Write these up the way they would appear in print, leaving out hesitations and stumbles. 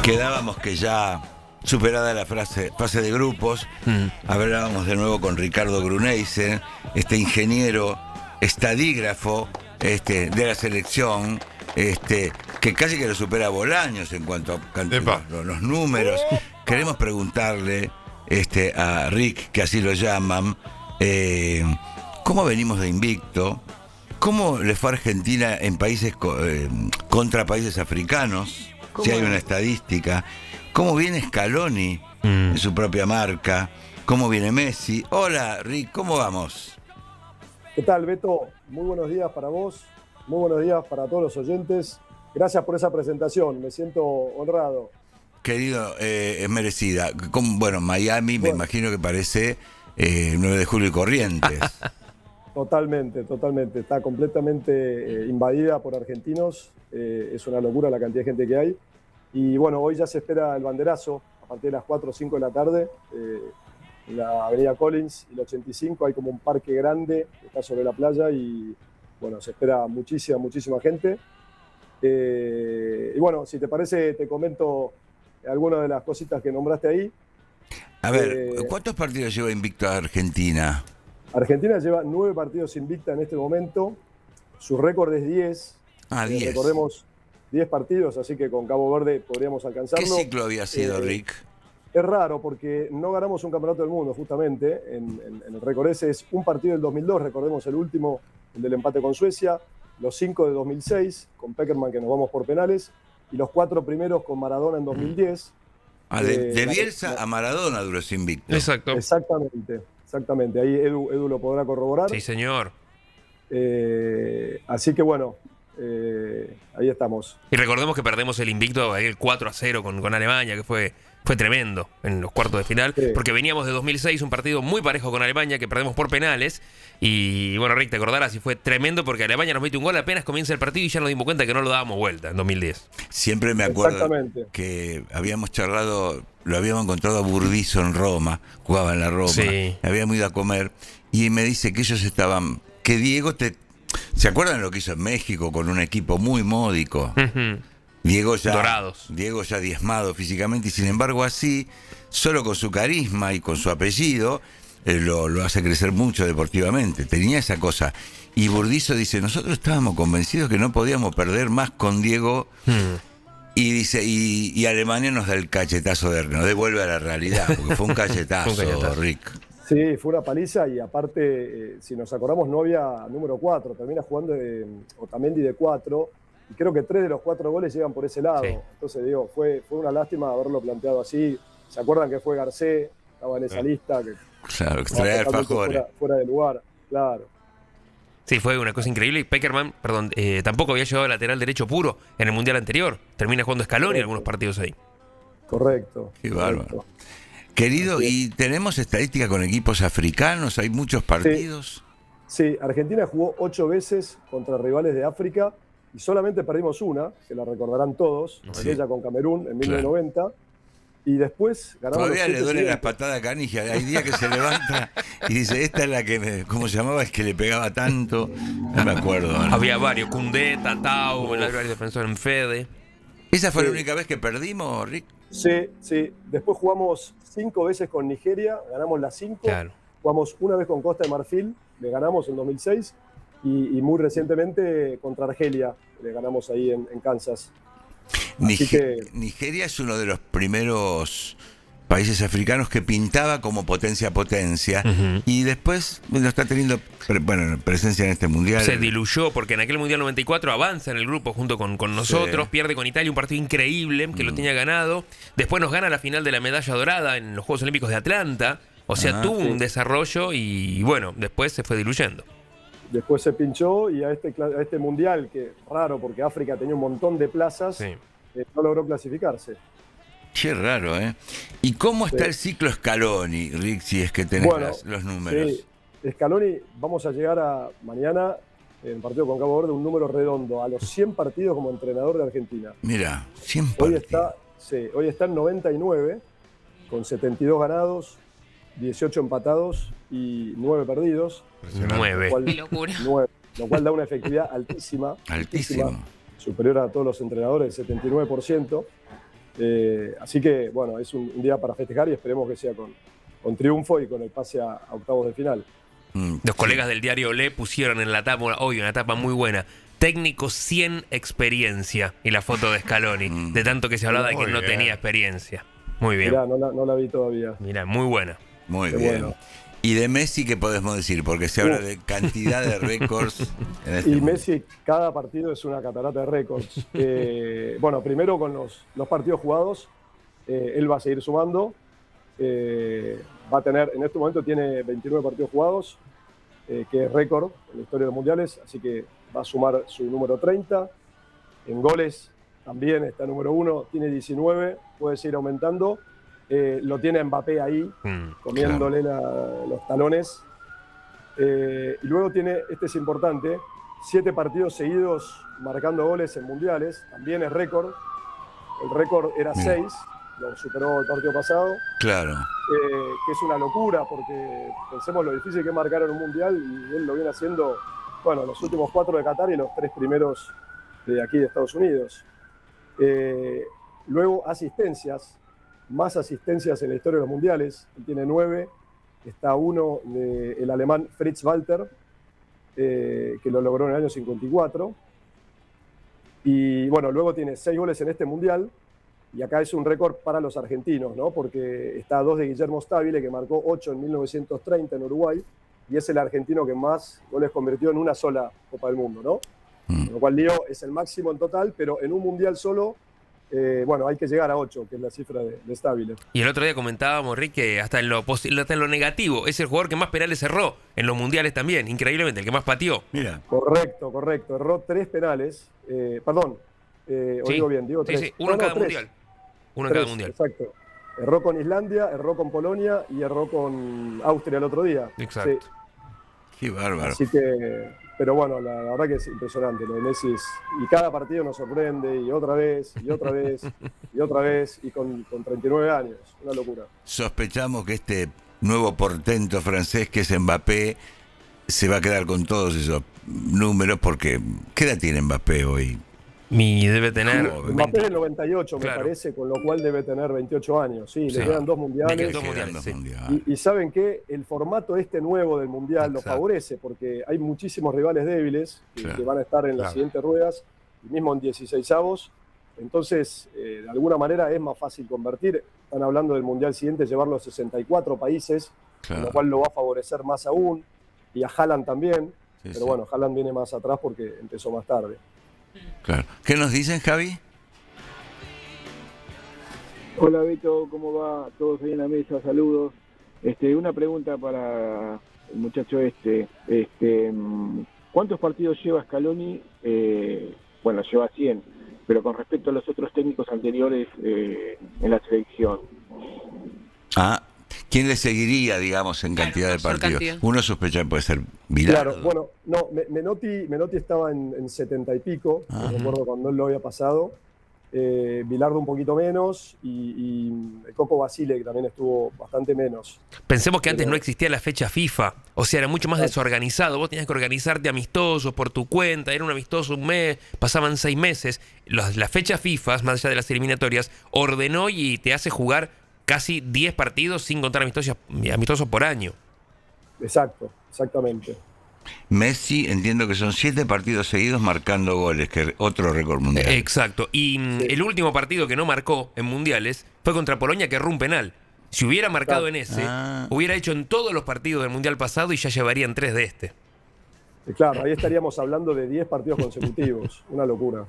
Quedábamos que ya superada la fase de grupos, hablábamos de nuevo con Ricardo Gruneisen, este ingeniero estadígrafo de la selección, que casi que lo supera a Bolaños en cuanto a los números. Queremos preguntarle a Rick, que así lo llaman, ¿cómo venimos de invicto? ¿Cómo le fue a Argentina en países contra países africanos? Si hay una estadística. ¿Cómo viene Scaloni en su propia marca? ¿Cómo viene Messi? Hola, Rick, ¿cómo vamos? ¿Qué tal, Beto? Muy buenos días para vos, muy buenos días para todos los oyentes. Gracias por esa presentación, me siento honrado. Querido, es merecida. Bueno, Miami me imagino que parece 9 de julio y Corrientes. Totalmente. Está completamente invadida por argentinos. Es una locura la cantidad de gente que hay. Y bueno, hoy ya se espera el banderazo a partir de las 4 o 5 de la tarde. En la avenida Collins y el 85 hay como un parque grande que está sobre la playa y bueno, se espera muchísima gente. Y bueno, si te parece, te comento algunas de las cositas que nombraste ahí. A ver, ¿cuántos partidos lleva invicto a Argentina? Argentina lleva 9 partidos invicta en este momento. Su récord es 10. 10. Recordemos 10 partidos, así que con Cabo Verde podríamos alcanzarlo. ¿Qué ciclo había sido, Rick? Es raro porque no ganamos un campeonato del mundo, justamente. En el récord ese es un partido del 2002, recordemos el último, el del empate con Suecia, los 5 de 2006, con Peckerman que nos vamos por penales, y los 4 primeros con Maradona en 2010. De Bielsa a Maradona duró ese invicto. Exacto. Exactamente. Ahí Edu lo podrá corroborar. Sí, señor. Así que bueno, ahí estamos. Y recordemos que perdemos el invicto, ahí el 4-0 con Alemania, que fue tremendo en los cuartos de final, porque veníamos de 2006, un partido muy parejo con Alemania, que perdemos por penales. Y bueno, Rick, te acordarás, y fue tremendo porque Alemania nos mete un gol apenas comienza el partido y ya nos dimos cuenta que no lo dábamos vuelta en 2010. Siempre me acuerdo que habíamos charlado, lo habíamos encontrado a Burdizo en Roma, jugaba en la Roma, habíamos ido a comer y me dice que ellos estaban, que Diego ¿se acuerdan lo que hizo en México con un equipo muy módico? Diego ya diezmado físicamente y sin embargo así, solo con su carisma y con su apellido, lo hace crecer mucho deportivamente. Tenía esa cosa. Y Burdizo dice, nosotros estábamos convencidos que no podíamos perder más con Diego. Y dice, y Alemania nos da el cachetazo nos devuelve a la realidad, porque fue un cachetazo, Rick. Sí, fue una paliza y aparte, si nos acordamos, no había número 4, termina jugando Otamendi de 4, y creo que 3 de los 4 goles llegan por ese lado. Sí. Entonces, digo, fue una lástima haberlo planteado así. ¿Se acuerdan que fue Garcés? Estaba en esa lista. Claro, extraer alfajores. Fuera de lugar, claro. Sí, fue una cosa increíble. Y Peckerman, tampoco había llegado lateral derecho puro en el Mundial anterior. Termina jugando Scaloni en algunos partidos ahí. Correcto. Qué bárbaro. Querido, ¿y tenemos estadística con equipos africanos? ¿Hay muchos partidos? Sí, Argentina jugó 8 veces contra rivales de África y solamente perdimos una, que la recordarán todos, aquella con Camerún en 1990. Y después ganamos. Todavía le duele las patadas a Canigia. Hay días que se levanta y dice, esta es la que ¿cómo se llamaba? Es que le pegaba tanto. No me acuerdo. ¿No? Había varios, Koundé, Tatao, el defensor en Fede. ¿Esa fue la única vez que perdimos, Rick? Sí. Después jugamos 5 veces con Nigeria, ganamos las 5. Claro. Jugamos una vez con Costa de Marfil, le ganamos en 2006. Y muy recientemente contra Argelia, le ganamos ahí en Kansas. Nigeria es uno de los primeros países africanos que pintaba como potencia y después está teniendo presencia en este mundial. Se diluyó porque en aquel mundial 94 avanza en el grupo junto con nosotros, pierde con Italia un partido increíble que lo tenía ganado, después nos gana la final de la medalla dorada en los Juegos Olímpicos de Atlanta, o sea, tuvo un desarrollo y bueno, después se fue diluyendo. Después se pinchó y a este mundial, que raro porque África tenía un montón de plazas, no logró clasificarse. Qué raro, ¿eh? ¿Y cómo está el ciclo Scaloni, Rick, si es que tenés los números? Sí, Scaloni, vamos a llegar mañana, en el partido con Cabo Verde, un número redondo, a los 100 partidos como entrenador de Argentina. Mira, 100 partidos. Hoy está en 99, con 72 ganados, 18 empatados y 9 perdidos. 9. Qué locura. 9, lo cual da una efectividad altísima. Altísimo. Superior a todos los entrenadores, 79%. Así que, bueno, es un día para festejar y esperemos que sea con triunfo y con el pase a octavos de final. Los colegas del diario Le pusieron en la tapa, hoy una tapa muy buena, técnico 100 experiencia, y la foto de Scaloni, de tanto que se hablaba de que no tenía experiencia. Muy bien. Mirá, no la vi todavía. Mirá, muy buena. Muy Qué bien. bueno. ¿Y de Messi qué podemos decir? Porque se habla de cantidad de récords. En este Y mundo. Messi, cada partido es una catarata de récords. Bueno, primero con los partidos jugados, él va a seguir sumando. Va a tener, en este momento tiene 29 partidos jugados, que es récord en la historia de los mundiales, así que va a sumar su número 30. En goles también está número 1, tiene 19, puede seguir aumentando. Lo tiene Mbappé ahí, comiéndole los talones. Y luego tiene, este es importante, 7 partidos seguidos marcando goles en mundiales, también es récord. El récord era 6, lo superó el partido pasado. Claro. Que es una locura, porque pensemos lo difícil que es marcar en un mundial, y él lo viene haciendo, bueno, los últimos 4 de Qatar y los 3 primeros de aquí de Estados Unidos. Luego asistencias, más asistencias en la historia de los mundiales, él tiene 9, está uno del alemán Fritz Walter, que lo logró en el año 54, y bueno, luego tiene 6 goles en este mundial. Y acá es un récord para los argentinos, ¿no? Porque está a 2 de Guillermo Stabile, que marcó 8 en 1930 en Uruguay, y es el argentino que más goles convirtió en una sola Copa del Mundo, ¿no? Con lo cual Lío es el máximo en total, pero en un mundial solo, bueno, hay que llegar a 8, que es la cifra de Stabile. Y el otro día comentábamos, Rick, que hasta en lo negativo, es el jugador que más penales erró en los mundiales también, increíblemente, el que más pateó. Mira. Correcto. Erró 3 penales. Perdón, o digo bien, digo 3. Sí, uno en cada 3. mundial. Uno en cada mundial. Exacto. Erró con Islandia, erró con Polonia y erró con Austria el otro día. Exacto. Sí. Qué bárbaro. Así que, pero bueno, la verdad que es impresionante lo de Messi. Y cada partido nos sorprende, y otra vez, y otra vez, y otra vez, y con 39 años. Una locura. Sospechamos que este nuevo portento francés, que es Mbappé, se va a quedar con todos esos números, porque ¿qué edad tiene Mbappé hoy? Debe tener... Mbappé es del 98, Claro. me parece, con lo cual debe tener 28 años. Sí, Sí. le quedan 2 mundiales. Le quedan 2 Quedan mundiales, los sí. mundiales. Y ¿saben qué? El formato este nuevo del Mundial lo Exacto. favorece, porque hay muchísimos rivales débiles que van a estar en las siguientes ruedas, y mismo en 16avos. Entonces, de alguna manera es más fácil convertir. Están hablando del Mundial siguiente, llevarlo a 64 países, con lo cual lo va a favorecer más aún. Y a Haaland también. Sí, pero sí. bueno, Haaland viene más atrás porque empezó más tarde. Claro. ¿Qué nos dicen, Javi? Hola Beto, ¿cómo va? Todos ahí en la mesa, saludos. Una pregunta para el muchacho ¿cuántos partidos lleva Scaloni? Bueno, lleva 100, pero con respecto a los otros técnicos anteriores en la selección. ¿Quién le seguiría, digamos, en cantidad de por partidos? cantidad. Uno sospecha que puede ser Bilardo. Claro, bueno, no, Menotti estaba en 70 y pico, no recuerdo cuando él lo había pasado. Bilardo un poquito menos, y el Coco Basile, que también estuvo bastante menos. Pensemos que antes no existía la fecha FIFA, o sea, era mucho más desorganizado. Vos tenías que organizarte amistosos por tu cuenta, era un amistoso un mes, pasaban 6 meses. La fecha FIFA, más allá de las eliminatorias, ordenó y te hace jugar casi 10 partidos sin contar amistosos por año. Exactamente. Messi, entiendo que son 7 partidos seguidos marcando goles, que es otro récord mundial. Exacto. Y el último partido que no marcó en mundiales fue contra Polonia, que erró un penal. Si hubiera marcado en ese, hubiera hecho en todos los partidos del mundial pasado y ya llevarían 3 de este. Claro, ahí estaríamos hablando de 10 partidos consecutivos. Una locura.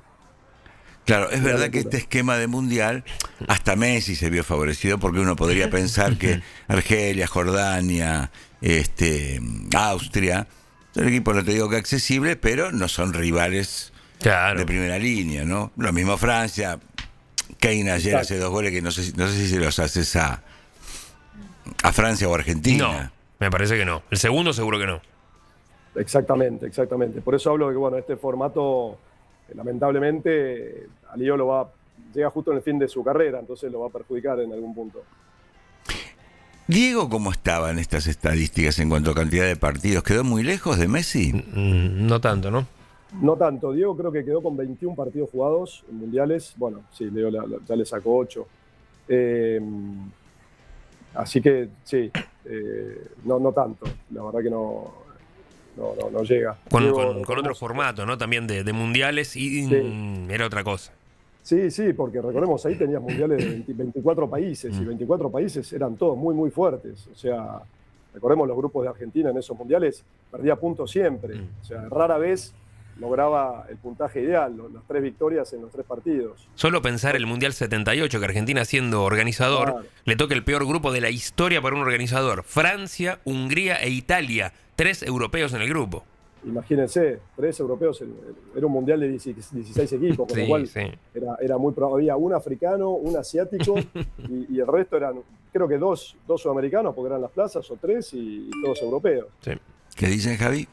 Claro, es verdad que este esquema de mundial, hasta Messi se vio favorecido, porque uno podría pensar que Argelia, Jordania, Austria, son equipos, no te digo que accesibles, pero no son rivales de primera línea, ¿no? Lo mismo Francia. Kane ayer hace 2 goles que no sé si se los haces a Francia o Argentina. No, me parece que no. El segundo seguro que no. Exactamente. Por eso hablo de que, bueno, este formato, lamentablemente, a Lío llega justo en el fin de su carrera, entonces lo va a perjudicar en algún punto. Diego, ¿cómo estaba en estas estadísticas en cuanto a cantidad de partidos? ¿Quedó muy lejos de Messi? No tanto, ¿no? No tanto, Diego creo que quedó con 21 partidos jugados en mundiales. Bueno, sí, Leo ya le sacó 8. Así que sí, no tanto. La verdad que no llega. Con Diego, otro formato, ¿no? También de mundiales y Sí. era otra cosa. Sí, porque recordemos, ahí tenías mundiales de 24 países y 24 países eran todos muy, muy fuertes. O sea, recordemos los grupos de Argentina en esos mundiales, perdía puntos siempre. O sea, rara vez lograba el puntaje ideal, las 3 victorias en los 3 partidos. Solo pensar el Mundial 78, que Argentina siendo organizador, Claro. le toca el peor grupo de la historia para un organizador. Francia, Hungría e Italia. 3 europeos en el grupo. Imagínense, 3 europeos, era un mundial de 16 equipos, con lo cual era muy probable. Había un africano, un asiático y el resto eran, creo que dos sudamericanos, porque eran las plazas, o 3 y todos europeos. Sí. ¿Qué dicen, Javi?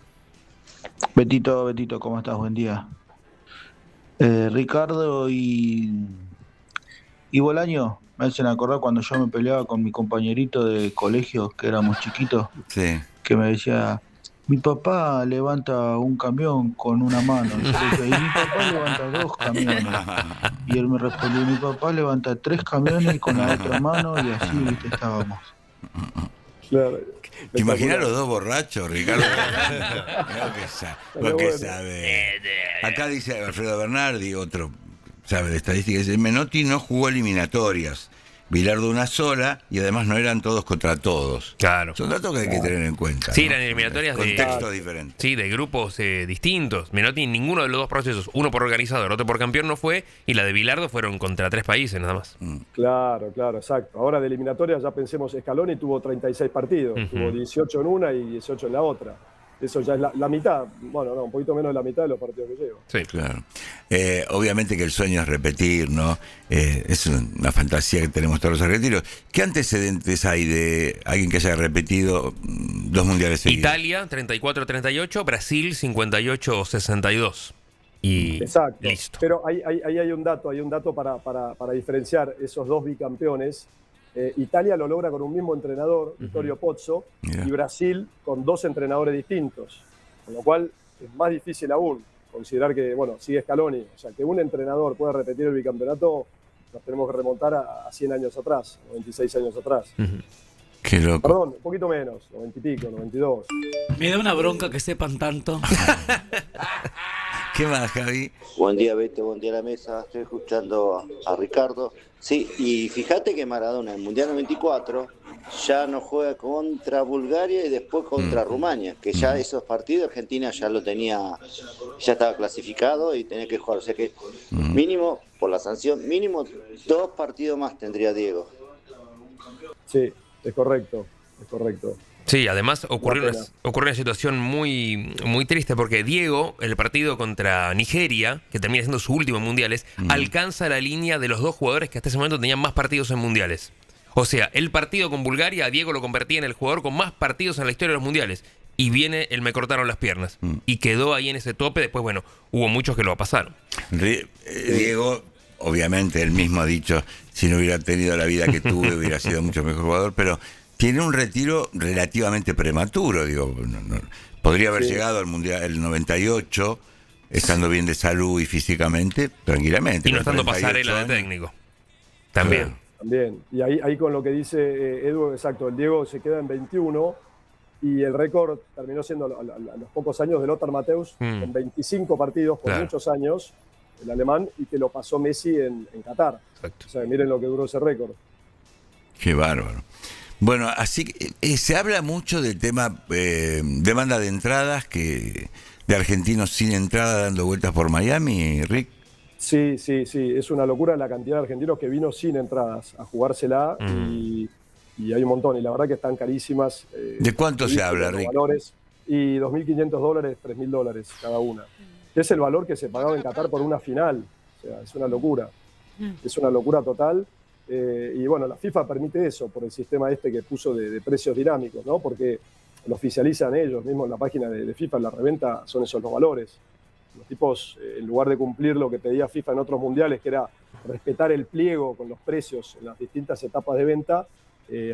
Betito, ¿cómo estás? Buen día. Ricardo y Bolaño me hacen acordar cuando yo me peleaba con mi compañerito de colegio, que éramos chiquitos, Sí. que me decía, mi papá levanta un camión con una mano. Y yo le decía, y mi papá levanta 2 camiones. Y él me respondió, mi papá levanta 3 camiones con la otra mano, y así, viste, estábamos. Claro. ¿Te imaginas los dos borrachos, Ricardo? Lo que sabe. Acá dice Alfredo Bernardi, otro sabe de estadística, dice, Menotti no jugó eliminatorias, Bilardo una sola, y además no eran todos contra todos. Claro. Son datos que hay que tener en cuenta. Sí, ¿no? eran eliminatorias de contextos diferentes. Sí, de grupos distintos. Menotti en ninguno de los dos procesos, uno por organizador, otro por campeón, no fue, y la de Bilardo fueron contra 3 países nada más. Claro, exacto. Ahora de eliminatorias ya pensemos, Scaloni tuvo 36 partidos, tuvo 18 en una y 18 en la otra. Eso ya es la mitad, bueno, no, un poquito menos de la mitad de los partidos que llevo. Sí, claro. Obviamente que el sueño es repetir, ¿no? Es una fantasía que tenemos todos los argentinos. ¿Qué antecedentes hay de alguien que haya repetido 2 mundiales seguidos? Italia, 34-38, Brasil, 58-62. Y exacto. Listo. Pero ahí hay un dato para diferenciar esos 2 bicampeones. Italia lo logra con un mismo entrenador, Vittorio Pozzo, y Brasil con 2 entrenadores distintos, con lo cual es más difícil aún considerar que, bueno, sigue Scaloni, o sea, que un entrenador pueda repetir el bicampeonato, nos tenemos que remontar a 100 años atrás, 96 años atrás. Qué loco. Perdón, un poquito menos, 90 y pico, 92. Me da una bronca que sepan tanto. ¿Qué más, Javi? Buen día, Beto, buen día a la mesa. Estoy escuchando a Ricardo. Sí, y fíjate que Maradona en el Mundial 94 ya no juega contra Bulgaria y después contra Rumania, que ya esos partidos Argentina ya lo tenía, ya estaba clasificado y tenía que jugar. O sea que mínimo, por la sanción, mínimo 2 partidos más tendría Diego. Sí, es correcto. Sí, además ocurrió una situación muy, muy triste porque Diego, el partido contra Nigeria, que termina siendo su último en mundiales, alcanza la línea de los 2 jugadores que hasta ese momento tenían más partidos en mundiales. O sea, el partido con Bulgaria, Diego lo convertía en el jugador con más partidos en la historia de los mundiales. Y viene el me cortaron las piernas. Y quedó ahí en ese tope. Después, bueno, hubo muchos que lo pasaron. Diego, obviamente, él mismo ha dicho, si no hubiera tenido la vida que tuve, hubiera sido mucho mejor jugador, pero tiene un retiro relativamente prematuro, digo. Podría haber llegado al Mundial el 98, estando bien de salud y físicamente, tranquilamente. Y no estando pasarela de técnico. También. Claro. También. Y ahí con lo que dice Edu, exacto, el Diego se queda en 21 y el récord terminó siendo a los pocos años de Lothar Matthäus, con 25 partidos por muchos años, el alemán, y que lo pasó Messi en Qatar. Exacto. O sea, miren lo que duró ese récord. Qué bárbaro. Bueno, así que se habla mucho del tema demanda de entradas, de argentinos sin entrada dando vueltas por Miami, Rick. Sí, es una locura la cantidad de argentinos que vino sin entradas a jugársela y hay un montón, y la verdad que están carísimas. ¿De cuánto se habla, Rick? Valores, y $2.500, $3.000 cada una. Es el valor que se pagaba en Qatar por una final. O sea, es una locura. Es una locura total. Y bueno, la FIFA permite eso por el sistema que puso de precios dinámicos, ¿no? Porque lo oficializan ellos mismos en la página de FIFA, en la reventa son esos los valores. Los tipos, en lugar de cumplir lo que pedía FIFA en otros mundiales, que era respetar el pliego con los precios en las distintas etapas de venta,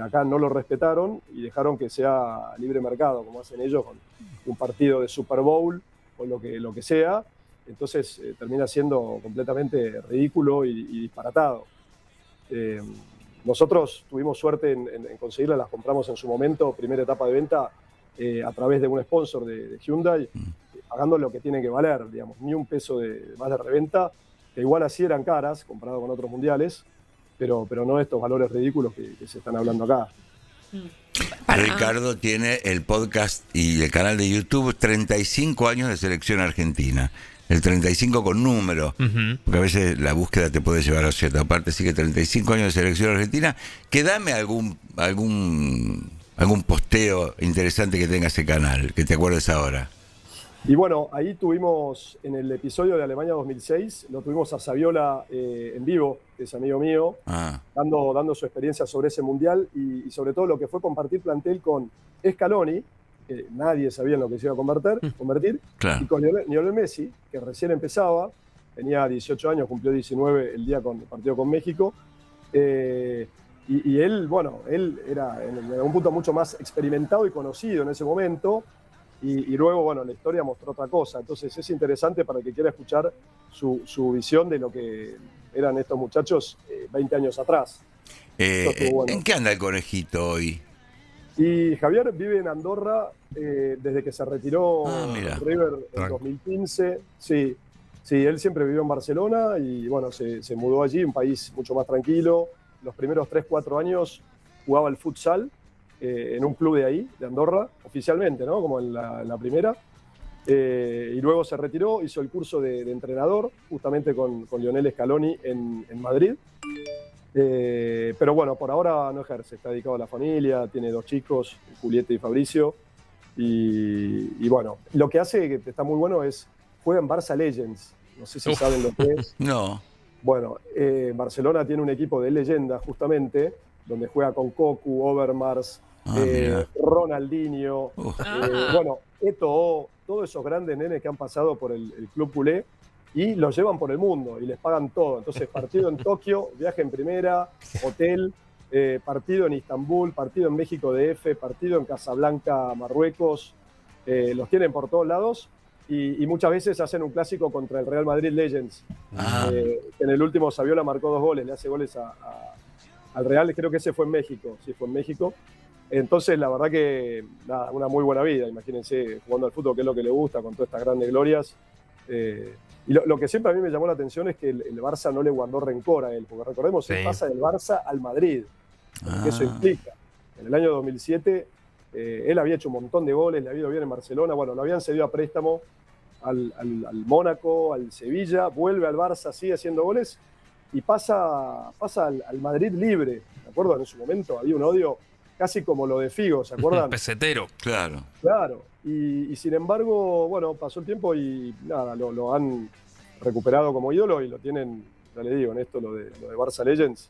acá no lo respetaron y dejaron que sea libre mercado, como hacen ellos con un partido de Super Bowl o lo que sea, entonces termina siendo completamente ridículo y disparatado. Nosotros tuvimos suerte en conseguirlas, las compramos en su momento, primera etapa de venta, a través de un sponsor de Hyundai, pagando lo que tienen que valer, digamos, ni un peso más de reventa, que igual así eran caras, comparado con otros mundiales, pero no estos valores ridículos que se están hablando acá. Ricardo tiene el podcast y el canal de YouTube 35 años de selección argentina. El 35 con número, porque a veces la búsqueda te puede llevar a cierta parte, así que 35 años de selección argentina. Que dame algún posteo interesante que tenga ese canal, que te acuerdes ahora. Y bueno, ahí tuvimos, en el episodio de Alemania 2006, lo tuvimos a Saviola en vivo, que es amigo mío, dando su experiencia sobre ese mundial y sobre todo lo que fue compartir plantel con Scaloni, que nadie sabía en lo que se iba a convertir, claro. Y con Lionel Messi, que recién empezaba, tenía 18 años, cumplió 19 el día con el partido con México, y él, bueno, él era en algún punto mucho más experimentado y conocido en ese momento, y luego, bueno, la historia mostró otra cosa. Entonces es interesante para el que quiera escuchar su visión de lo que eran estos muchachos 20 años atrás. Bueno. ¿En qué anda el conejito hoy? Y Javier vive en Andorra desde que se retiró River en 2015. Sí, él siempre vivió en Barcelona y bueno, se mudó allí, un país mucho más tranquilo. Los primeros 3-4 años jugaba al futsal en un club de ahí, de Andorra, oficialmente, ¿no? Como en la primera. Y luego se retiró, hizo el curso de entrenador, justamente con Lionel Scaloni en Madrid. Pero bueno, por ahora no ejerce, está dedicado a la familia, tiene 2 chicos, Julieta y Fabricio. Y bueno, lo que hace, que está muy bueno, es juega en Barça Legends. No sé si saben lo que es. No. Bueno, Barcelona tiene un equipo de leyenda, justamente, donde juega con Cocu, Overmars, Ronaldinho, bueno, Eto'o, todos esos grandes nenes que han pasado por el club culé y los llevan por el mundo y les pagan todo. Entonces, partido en Tokio, viaje en primera, hotel, partido en Istambul, partido en México DF, partido en Casablanca, Marruecos, los tienen por todos lados y muchas veces hacen un clásico contra el Real Madrid Legends. En el último Saviola marcó 2 goles, le hace goles al Real, creo que ese fue en México, sí, fue en México. Entonces, la verdad que nada, una muy buena vida, imagínense, jugando al fútbol, que es lo que le gusta, con todas estas grandes glorias. Y lo que siempre a mí me llamó la atención es que el Barça no le guardó rencor a él, porque recordemos, él pasa del Barça al Madrid, que eso implica. En el año 2007, él había hecho un montón de goles, le había ido bien en Barcelona, bueno, lo habían cedido a préstamo al Mónaco, al Sevilla, vuelve al Barça, sigue haciendo goles, y pasa al Madrid libre, ¿de acuerdo? En su momento había un odio casi como lo de Figo, ¿se acuerdan? Pesetero. Claro. Claro. Y sin embargo, bueno, pasó el tiempo y nada, lo han recuperado como ídolo y lo tienen, ya le digo, en esto, lo de Barça Legends,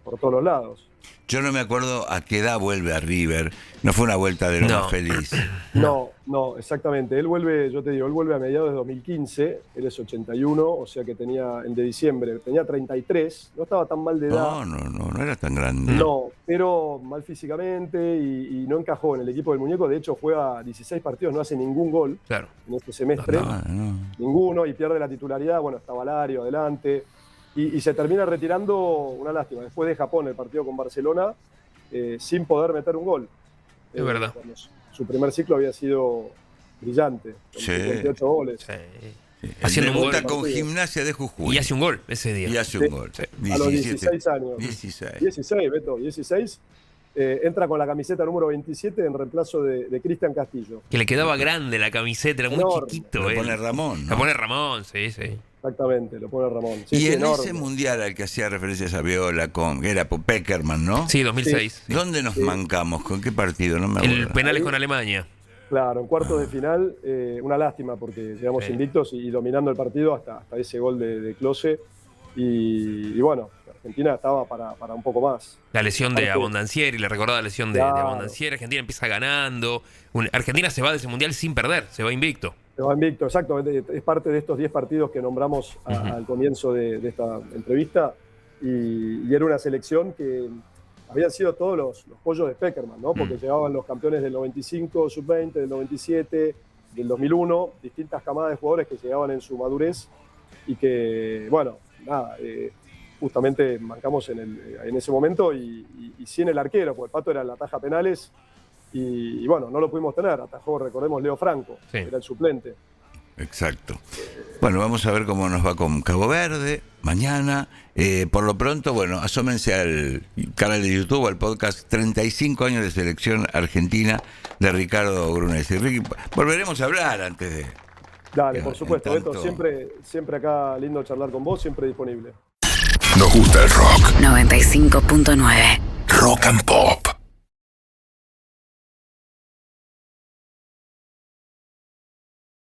por todos los lados. Yo no me acuerdo a qué edad vuelve a River. No fue una vuelta de lo más feliz. No, exactamente. Él vuelve, yo te digo, él vuelve a mediados de 2015. Él es 81, o sea que tenía, el de diciembre, tenía 33. No estaba tan mal de edad. No era tan grande. No, pero mal físicamente y no encajó en el equipo del muñeco. De hecho, juega 16 partidos, no hace ningún gol en este semestre. Ninguno, y pierde la titularidad. Bueno, está Valario adelante. Y se termina retirando, una lástima, después de Japón, el partido con Barcelona, sin poder meter un gol. Es verdad. Su primer ciclo había sido brillante, con 58 goles. Haciendo un gol con Gimnasia de Jujuy. Y hace un gol ese día. Y hace un gol. A los 16 años. 16, Beto, 16. Entra con la camiseta número 27 en reemplazo de Cristian Castillo. Que le quedaba grande la camiseta, era muy chiquito. Lo pone Ramón, ¿no? Lo pone Ramón, sí. Exactamente, lo pone Ramón. Y en ese mundial al que hacía referencia a Saviola, era Peckerman, ¿no? Sí, 2006. Sí. ¿Dónde nos mancamos? ¿Con qué partido? No me acuerdo. El penal es con Alemania. Claro, en cuartos de final, una lástima porque llegamos invictos y dominando el partido hasta ese gol de Klose. Y bueno, Argentina estaba para un poco más. La lesión de Abondancieri, le recordaba la lesión de Abondancieri. Argentina empieza ganando. Argentina se va de ese mundial sin perder, se va invicto. Se va invicto, exacto. Es parte de estos 10 partidos que nombramos al comienzo de esta entrevista. Y era una selección que habían sido todos los pollos de Peckerman, ¿no? Porque llegaban los campeones del 95, sub-20, del 97, del 2001, distintas camadas de jugadores que llegaban en su madurez y que, bueno, nada, justamente mancamos en ese momento y sin el arquero, porque el Pato era la ataja penales y bueno, no lo pudimos tener, atajó, recordemos, Leo Franco, Sí. era el suplente. Exacto. Bueno, vamos a ver cómo nos va con Cabo Verde mañana. Por lo pronto, bueno, asómense al canal de YouTube, al podcast 35 años de selección argentina de Ricardo Grunesi. Ricky, volveremos a hablar antes de... Dale, por supuesto, en tanto- Beto, siempre acá lindo charlar con vos, siempre disponible. Nos gusta el rock. 95.9. Rock and Pop.